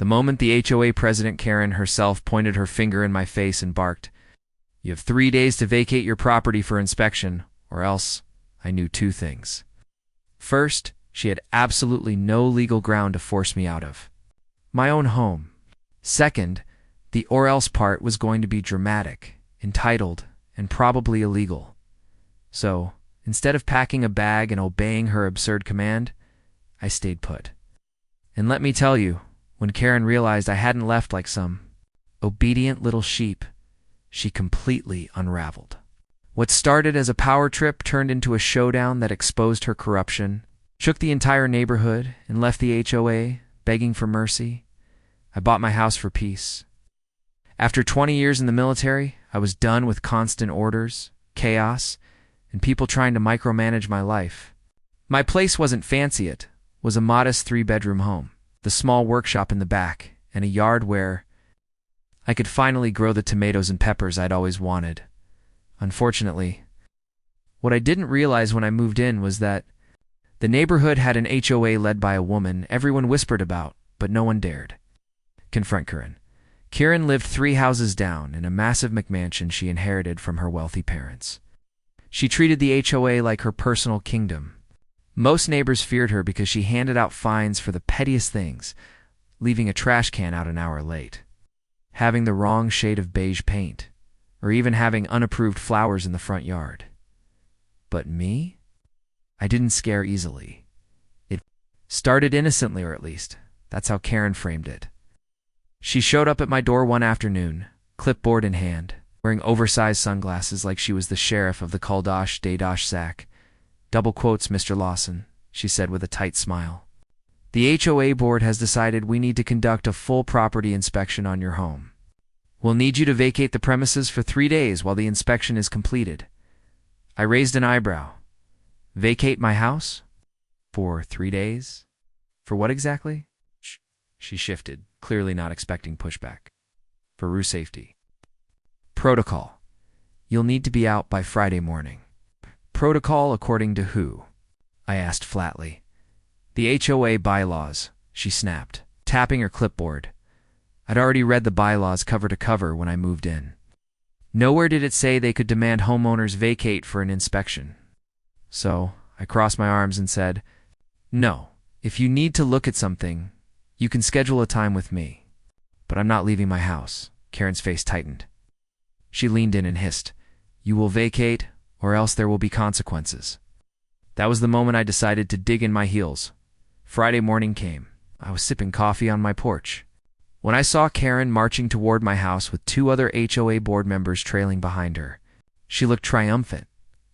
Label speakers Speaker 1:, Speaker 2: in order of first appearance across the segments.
Speaker 1: The moment the HOA president, Karen herself, pointed her finger in my face and barked, "You have 3 days to vacate your property for inspection, or else," I knew two things. First, she had absolutely no legal ground to force me out of my own home. Second, the "or else" part was going to be dramatic, entitled, and probably illegal. So, instead of packing a bag and obeying her absurd command, I stayed put. And let me tell you, when Karen realized I hadn't left like some obedient little sheep, she completely unraveled. What started as a power trip turned into a showdown that exposed her corruption, shook the entire neighborhood, and left the HOA begging for mercy. I bought my house for peace. After 20 years in the military, I was done with constant orders, chaos, and people trying to micromanage my life. My place wasn't fancy, it was a modest 3-bedroom home, the small workshop in the back, and a yard where I could finally grow the tomatoes and peppers I'd always wanted. Unfortunately, what I didn't realize when I moved in was that the neighborhood had an HOA led by a woman everyone whispered about, but no one dared confront Karen. Karen lived 3 houses down in a massive McMansion she inherited from her wealthy parents. She treated the HOA like her personal kingdom. Most neighbors feared her because she handed out fines for the pettiest things, leaving a trash can out an hour late, having the wrong shade of beige paint, or even having unapproved flowers in the front yard. But me? I didn't scare easily. It started innocently, or at least, that's how Karen framed it. She showed up at my door one afternoon, clipboard in hand, wearing oversized sunglasses like she was the sheriff of the Caldosh de Dosh Sack. "Double quotes, Mr. Lawson," she said with a tight smile. "The HOA board has decided we need to conduct a full property inspection on your home. We'll need you to vacate the premises for 3 days while the inspection is completed." I raised an eyebrow. Vacate my house? For 3 days? For what exactly? She shifted, clearly not expecting pushback. For roof safety. Protocol. You'll need to be out by Friday morning. Protocol according to who? I asked flatly. The HOA bylaws, she snapped, tapping her clipboard. I'd already read the bylaws cover to cover when I moved in. Nowhere did it say they could demand homeowners vacate for an inspection. So I crossed my arms and said, "No, if you need to look at something, you can schedule a time with me. But I'm not leaving my house." Karen's face tightened. She leaned in and hissed, "You will vacate, or else there will be consequences." That was the moment I decided to dig in my heels. Friday morning came. I was sipping coffee on my porch when I saw Karen marching toward my house with 2 other HOA board members trailing behind her. She looked triumphant,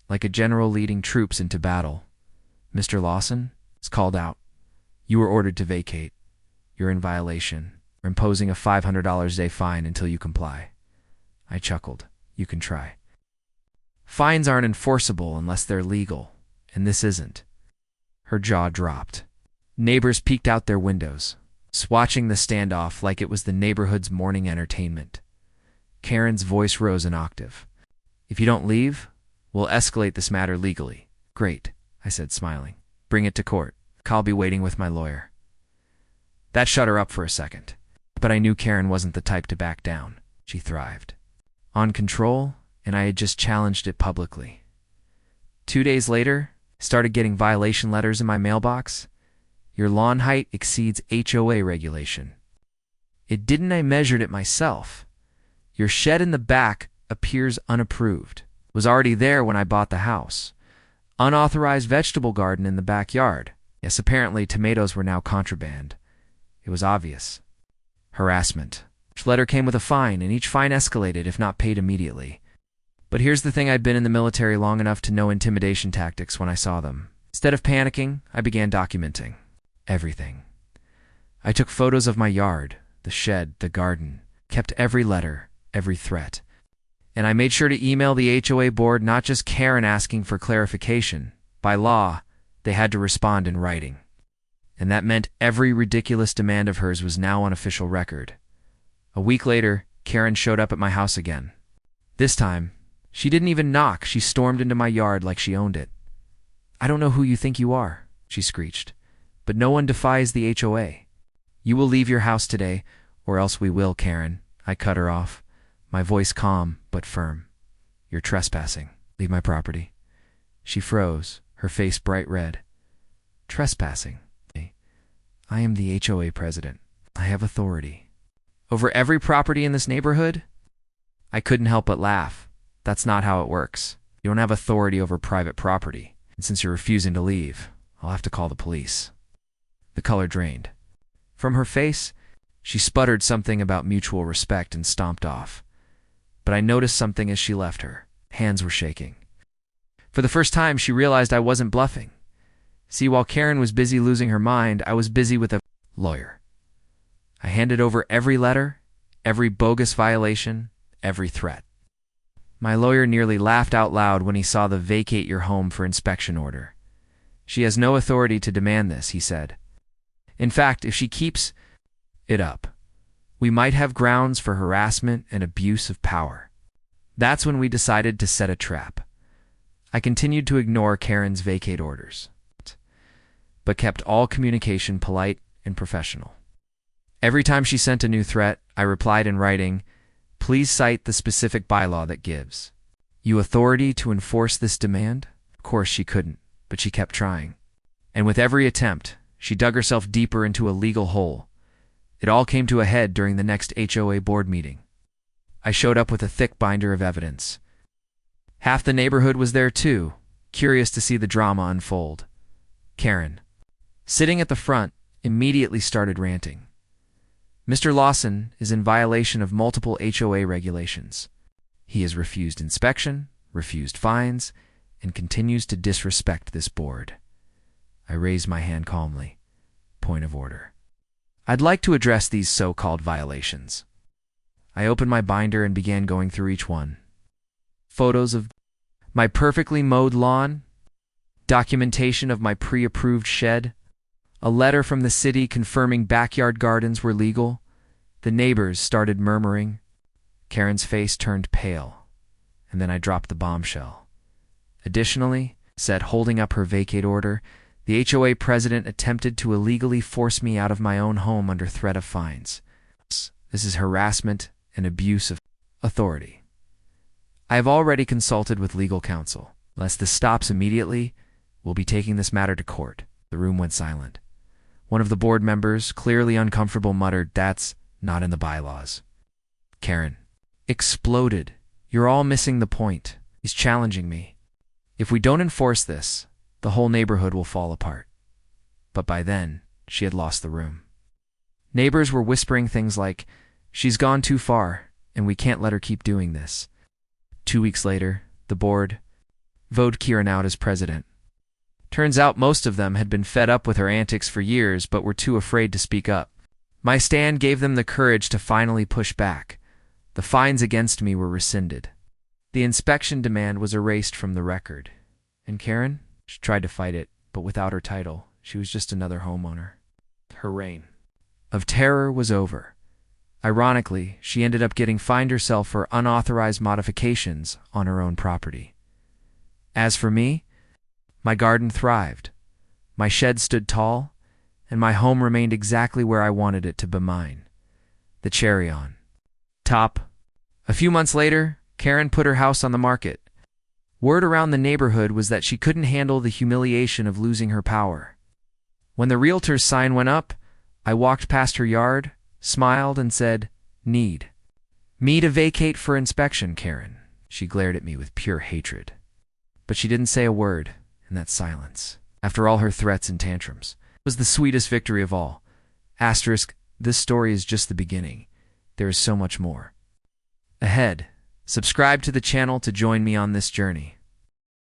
Speaker 1: like a general leading troops into battle. "Mr. Lawson," it's called out, "you were ordered to vacate. You're in violation. We're imposing a $500 a day fine until you comply." I chuckled. "You can try. Fines aren't enforceable unless they're legal, and this isn't." Her jaw dropped. Neighbors peeked out their windows, watching the standoff like it was the neighborhood's morning entertainment. Karen's voice rose an octave. "If you don't leave, we'll escalate this matter legally." "Great," I said, smiling. "Bring it to court. I'll be waiting with my lawyer." That shut her up for a second, but I knew Karen wasn't the type to back down. She thrived on control, and I had just challenged it publicly. 2 days later, I started getting violation letters in my mailbox. "Your lawn height exceeds HOA regulation." It didn't. I measured it myself. "Your shed in the back appears unapproved." It was already there when I bought the house. "Unauthorized vegetable garden in the backyard." Yes, apparently tomatoes were now contraband. It was obvious. Harassment. Each letter came with a fine, and each fine escalated if not paid immediately. But here's the thing, I'd been in the military long enough to know intimidation tactics when I saw them. Instead of panicking, I began documenting everything. I took photos of my yard, the shed, the garden, kept every letter, every threat. And I made sure to email the HOA board, not just Karen asking for clarification. By law, they had to respond in writing. And that meant every ridiculous demand of hers was now on official record. A week later, Karen showed up at my house again. This time, she didn't even knock. She stormed into my yard like she owned it. "I don't know who you think you are," she screeched, "but no one defies the HOA. You will leave your house today, or else we will, Karen. I cut her off, my voice calm but firm. You're trespassing. Leave my property. She froze, her face bright red. Trespassing? I am the HOA president. I have authority. Over every property in this neighborhood? I couldn't help but laugh. That's not how it works. You don't have authority over private property. And since you're refusing to leave, I'll have to call the police. The color drained. From her face, she sputtered something about mutual respect and stomped off. But I noticed something as she left her. Hands were shaking. For the first time, she realized I wasn't bluffing. See, while Karen was busy losing her mind, I was busy with a lawyer. I handed over every letter, every bogus violation, every threat. My lawyer nearly laughed out loud when he saw the vacate your home for inspection order. She has no authority to demand this, he said. In fact, if she keeps it up, we might have grounds for harassment and abuse of power. That's when we decided to set a trap. I continued to ignore Karen's vacate orders, but kept all communication polite and professional. Every time she sent a new threat, I replied in writing, "Please cite the specific bylaw that gives you authority to enforce this demand." Of course she couldn't, but she kept trying. And with every attempt, she dug herself deeper into a legal hole. It all came to a head during the next HOA board meeting. I showed up with a thick binder of evidence. Half the neighborhood was there too, curious to see the drama unfold. Karen, sitting at the front, immediately started ranting. Mr. Lawson is in violation of multiple HOA regulations. He has refused inspection, refused fines, and continues to disrespect this board. I raised my hand calmly. Point of order. I'd like to address these so-called violations. I opened my binder and began going through each one. Photos of my perfectly mowed lawn, documentation of my pre-approved shed, a letter from the city confirming backyard gardens were legal. The neighbors started murmuring. Karen's face turned pale, and then I dropped the bombshell. Additionally, said holding up her vacate order, the HOA president attempted to illegally force me out of my own home under threat of fines. This is harassment and abuse of authority. I have already consulted with legal counsel. Unless this stops immediately, we'll be taking this matter to court. The room went silent. One of the board members, clearly uncomfortable, muttered, "That's not in the bylaws." Karen exploded. "You're all missing the point. He's challenging me. If we don't enforce this, the whole neighborhood will fall apart." But by then, she had lost the room. Neighbors were whispering things like, "She's gone too far, and we can't let her keep doing this." 2 weeks later, the board voted Karen out as president. Turns out most of them had been fed up with her antics for years but were too afraid to speak up. My stand gave them the courage to finally push back. The fines against me were rescinded. The inspection demand was erased from the record. And Karen? She tried to fight it, but without her title, she was just another homeowner. Her reign of terror was over. Ironically, she ended up getting fined herself for unauthorized modifications on her own property. As for me, my garden thrived, my shed stood tall, and my home remained exactly where I wanted it to be mine. The cherry on top. A few months later, Karen put her house on the market. Word around the neighborhood was that she couldn't handle the humiliation of losing her power. When the realtor's sign went up, I walked past her yard, smiled, and said, "Need me to vacate for inspection, Karen." She glared at me with pure hatred. But she didn't say a word, and that silence, after all her threats and tantrums, was the sweetest victory of all. Asterisk, this story is just the beginning. There is so much more ahead. Subscribe to the channel to join me on this journey.